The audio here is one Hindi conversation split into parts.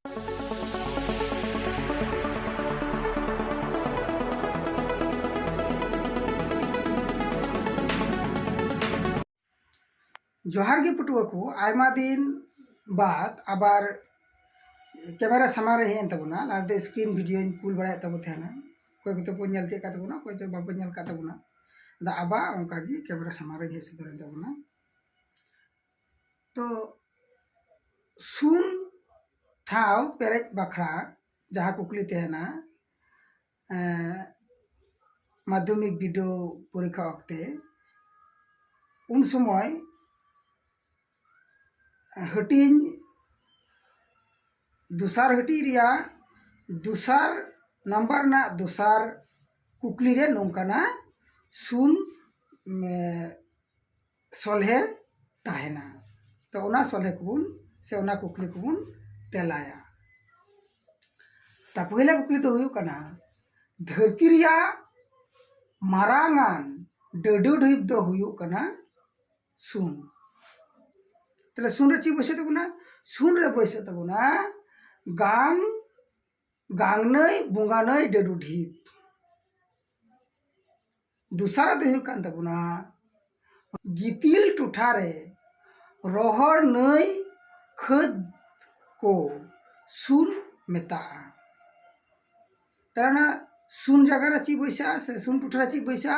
जोहार गे पटुआ को आयमा दिन बाद आबार कैमरा सामारे हेन तबना लादे स्क्रीन वीडियो कूल बड़ा तब थेना कोई को तो नेलते का तबना कोई तो बाबा नेल का तबना दा आबा उनका गी कैमरा सामारे हे सदर तबना तो सुन ठाव पेरेज बखरा जहाँ कुकली तेना माध्यमिक वीडियो परीक्षा वक्ते उन समय हटिंग दूसर हटी रिया दूसर नंबर ना दूसर कुकली रे नोंकाना सुन सोल्हे ताहेना तो उना सोल्हे कुबुन से उना कुकली कुबुन तेलाया ता पहला कुकली तो हुयु कना धरती रिया मारांगान डडू ढिप दो हुयु कना सुन तले सुन रे ची बसे तबुना सुन रे बसे तबुना गांग गांगनई बुंगानई डडू ढिप दूसरा तो हुयु कान तबुना गितिल टुठारे रोहर नई खद को सुन मेता तरना सुन जगह ची बैसा से सुन टुठा ची बैसा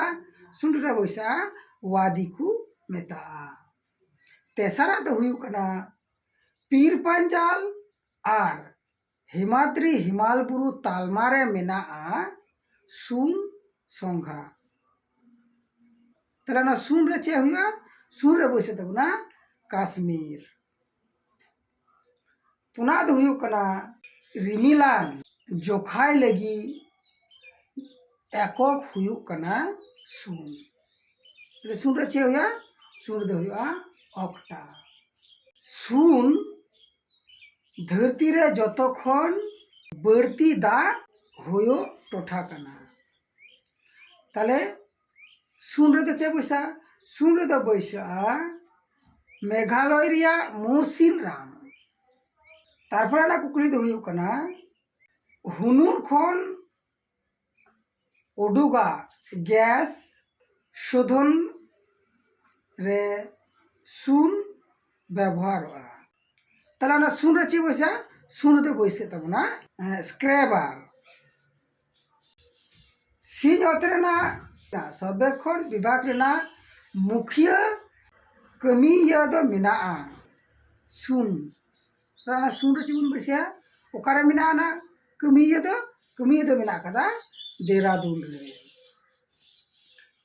सुन टुठा बैसा वादी को मेता तेसरा तो हुयु कना पीर पंजाल आर हिमाद्री हिमाल बुरु तालमारे मेना सुन सोंघा तरना सुन रे चे हुआ सुन रे बैसे तबना काश्मीर पुना तो हुयु कना रिमिलान जोखाई लगी एकक हुयु कना सुन तले सुन रे चे हुआ सुन रे हुआ अक्टा सुन धरती रे जतखन बढ़ती दा होयो टोठा कना ताले सुन रे तो चे बैसा सुन रे तो बैसा मेघालय रिया मोसिन राम तारपरे ना कुकली तो हुयु कना हुनुर खन उडुगा गैस शोधन रे सुन व्यवहार ताला ना सुन रे ची बैसा सुन रे तो बैसे तबना स्क्रैबर सिंह अतरे ना सर्वेक्षण विभाग रेना मुखिया कमी या दो मिना सुन ताला सुन रे ची बुन बैसा ओकारे मिना ना कमी या दो मिना कदा देहरादून रे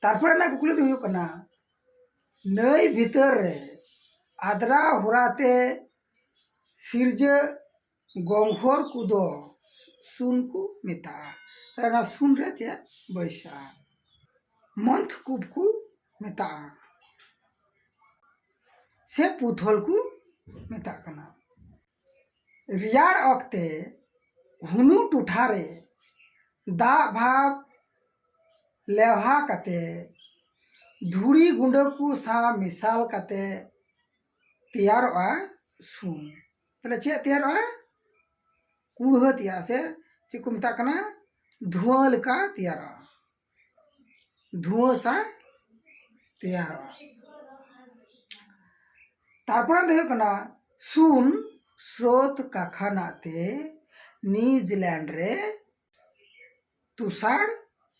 तारपरे ना कुकली तो हुयु कना नई भीतर रे आद्रा होराते सिरज गंघोर कुदो सुन को मेता ताना सुन रे चे बैसा मंथ कुब को मेता से पुथल को मेता कना रियाड़ अक्ते हुनु टुठारे दा भाव लेवहा कते धुड़ी गुंड को सा मिसाल कते तैयारोआ सुन तले चे तैयारोआ कुड़ह तैयार से चे को मेता कना धुआं लेका तैयारोआ धुआं सा तैयारोआ तारपरे दो कना सुन स्रोत काखानाते न्यूजीलैंड रे तुषार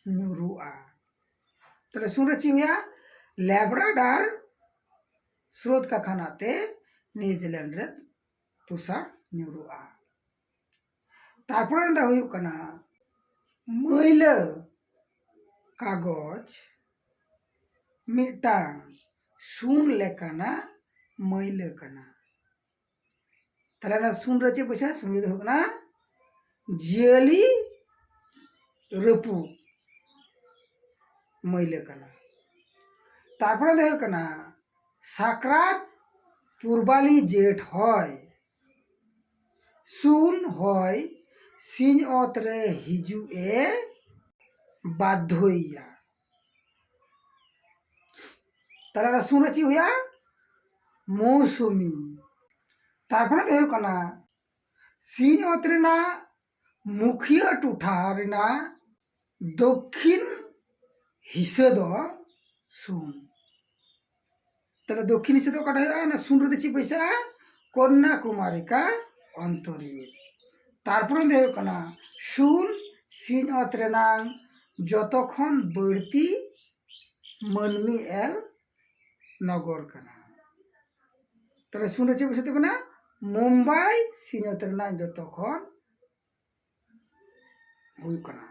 न्यूरुआ तले सुन रे ची हुआ लैब्राडोर स्रोत काखानाते न्यूजीलैंड रे तुषार न्यूरुआ तारपरे दा हुयु कना मैला कागज मिटांग सुन लेकाना मैला कना तले ना सुन रे चे बैसा सुन रे दो कना जियली रपु मैले कना तारपरे दो कना साकरात पुरबाली जेठ होय सुन होय सिंह अत रे हिजु ए बाध्य तारा सुन रे ची हुआ मौसुमी तारपरे दो कना सिंहत मुखिया टुठा दक्षिण हिस्सा दो सुन तले दक्षिण हिस्सा दो कटा सुन रे ची पैसा कन्याकुमारी का अंतरित तारपरे दे कना सुन सिंहत जतखन बढ़ती मनमी एल नगर कना तले सुन रे ची पैसा कना मुंबई सिंहत जतखन हुई कना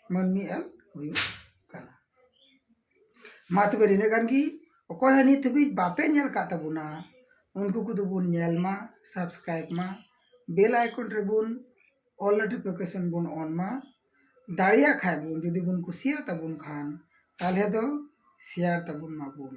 मनमी एल हुई कना मा तबे रिने गान की अकोय नित हबी बापे नेल का तबुना उनको को बुन नेल मा सब्सक्राइब मा बेल आइकन रे बुन ऑल नोटिफिकेशन बुन ऑन मा दाड़िया खाय बुन जदि बुन कुसिया तबुन खान ताले दो शेयर तबुन मा बुन।